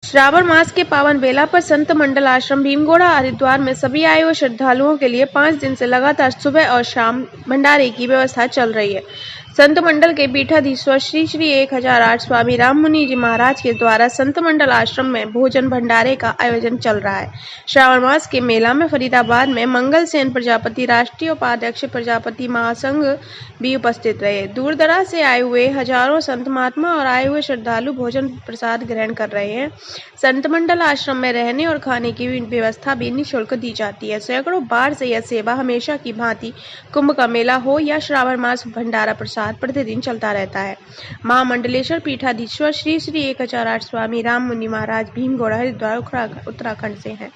श्रावण मास के पावन बेला पर संत मंडल आश्रम भीमगोड़ा हरिद्वार में सभी आए हुए श्रद्धालुओं के लिए 5 दिन से लगातार सुबह और शाम भंडारे की व्यवस्था चल रही है। संत मंडल के पीठाधीश्वर श्री श्री 1008 स्वामी राम मुनि जी महाराज के द्वारा संत मंडल आश्रम में भोजन भंडारे का आयोजन चल रहा है। श्रावण मास के मेला में फरीदाबाद में मंगल सेन प्रजापति राष्ट्रीय उपाध्यक्ष प्रजापति महासंघ भी उपस्थित रहे। दूर दराज से आए हुए हजारों संत महात्मा और आए हुए श्रद्धालु भोजन प्रसाद ग्रहण कर रहे हैं। संत मंडल आश्रम में रहने और खाने की व्यवस्था भी निःशुल्क दी जाती है। सैकड़ों बार से यह सेवा हमेशा की भांति कुंभ का मेला हो या श्रावण मास भंडारा प्रसाद प्रतिदिन चलता रहता है। महामंडलेश्वर पीठाधीश्वर श्री श्री 1008 स्वामी राम मुनि महाराज भीमगोड़ा हरिद्वार उत्तराखंड से हैं।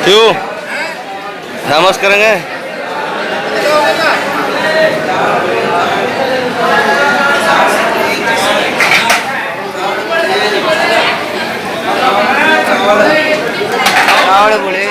क्यों नमस्कार करेंगे? बोले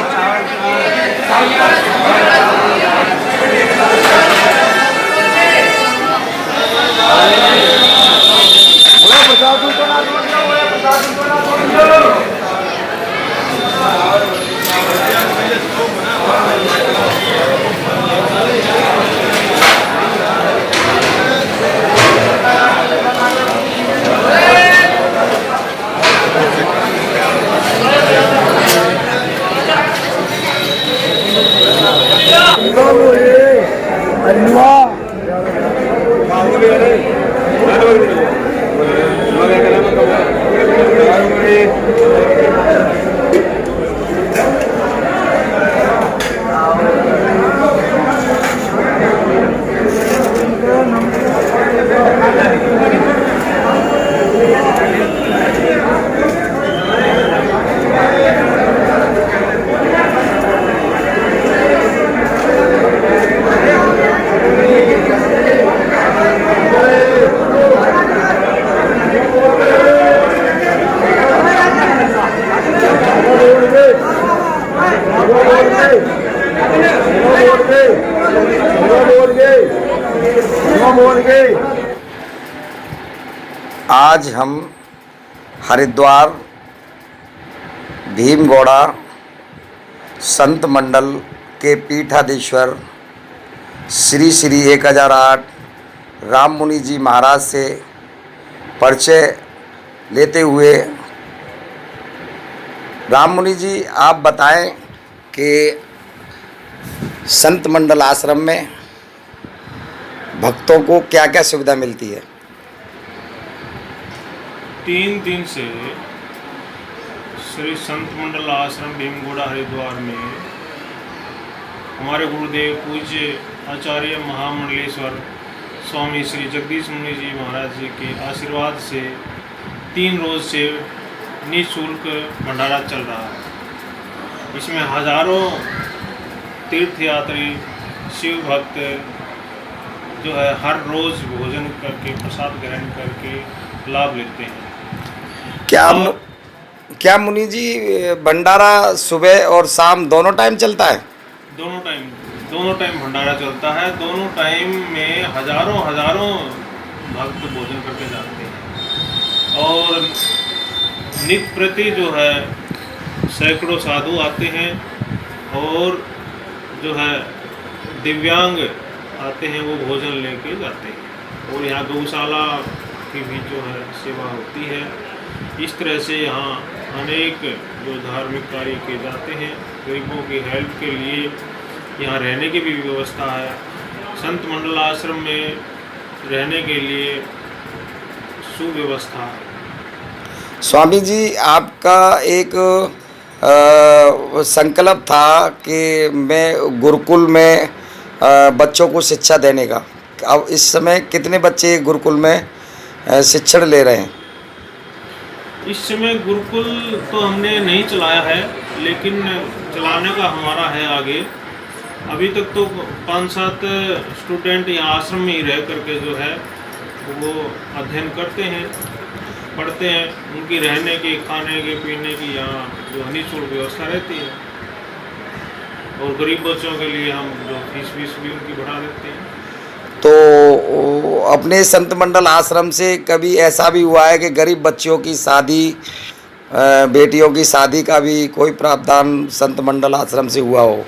आज हम हरिद्वार भीमगोड़ा संत मंडल के पीठाधीश्वर श्री श्री 1008 राम मुनि जी महाराज से परिचय लेते हुए, राम मुनि जी आप बताएं कि संत मंडल आश्रम में भक्तों को क्या क्या सुविधा मिलती है? 3 दिन से श्री संत मंडल आश्रम भीमगोड़ा हरिद्वार में हमारे गुरुदेव पूज्य आचार्य महामंडलेश्वर स्वामी श्री जगदीश मुनि जी महाराज जी के आशीर्वाद से 3 रोज से निःशुल्क भंडारा चल रहा है। इसमें हजारों तीर्थयात्री शिव भक्त जो है हर रोज भोजन करके प्रसाद ग्रहण करके लाभ लेते हैं। क्या मुनि जी भंडारा सुबह और शाम दोनों टाइम चलता है? दोनों टाइम भंडारा चलता है। दोनों टाइम में हजारों भक्त भोजन करके जाते हैं और नित्य प्रति जो है सैकड़ों साधु आते हैं और जो है दिव्यांग आते हैं, वो भोजन लेके जाते हैं और यहाँ गौशाला की भी जो है सेवा होती है। इस तरह से यहाँ अनेक जो धार्मिक कार्य किए जाते हैं। गरीबों की हेल्प के लिए यहाँ रहने की भी व्यवस्था है। संत मंडल आश्रम में रहने के लिए सुव्यवस्था है। स्वामी जी, आपका एक संकल्प था कि मैं गुरुकुल में बच्चों को शिक्षा देने का। अब इस समय कितने बच्चे गुरुकुल में शिक्षण ले रहे हैं? इस समय गुरुकुल तो हमने नहीं चलाया है, लेकिन चलाने का हमारा है आगे। अभी तक तो 5-7 स्टूडेंट यहाँ आश्रम में ही रह करके जो है वो अध्ययन करते हैं, पढ़ते हैं। उनकी रहने की, खाने के, पीने की यहाँ जो निःशुल्क व्यवस्था रहती है और गरीब बच्चों के लिए हम जो फीस भी उनकी बढ़ा देते हैं। तो अपने संत मंडल आश्रम से कभी ऐसा भी हुआ है कि गरीब बच्चियों की शादी, बेटियों की शादी का भी कोई प्रावधान संत मंडल आश्रम से हुआ हो?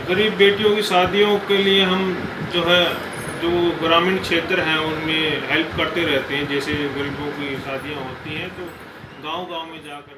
गरीब बेटियों की शादियों के लिए हम जो है जो ग्रामीण क्षेत्र हैं उनमें हेल्प करते रहते हैं। जैसे गरीबों की शादियां होती हैं तो गांव-गांव में जा कर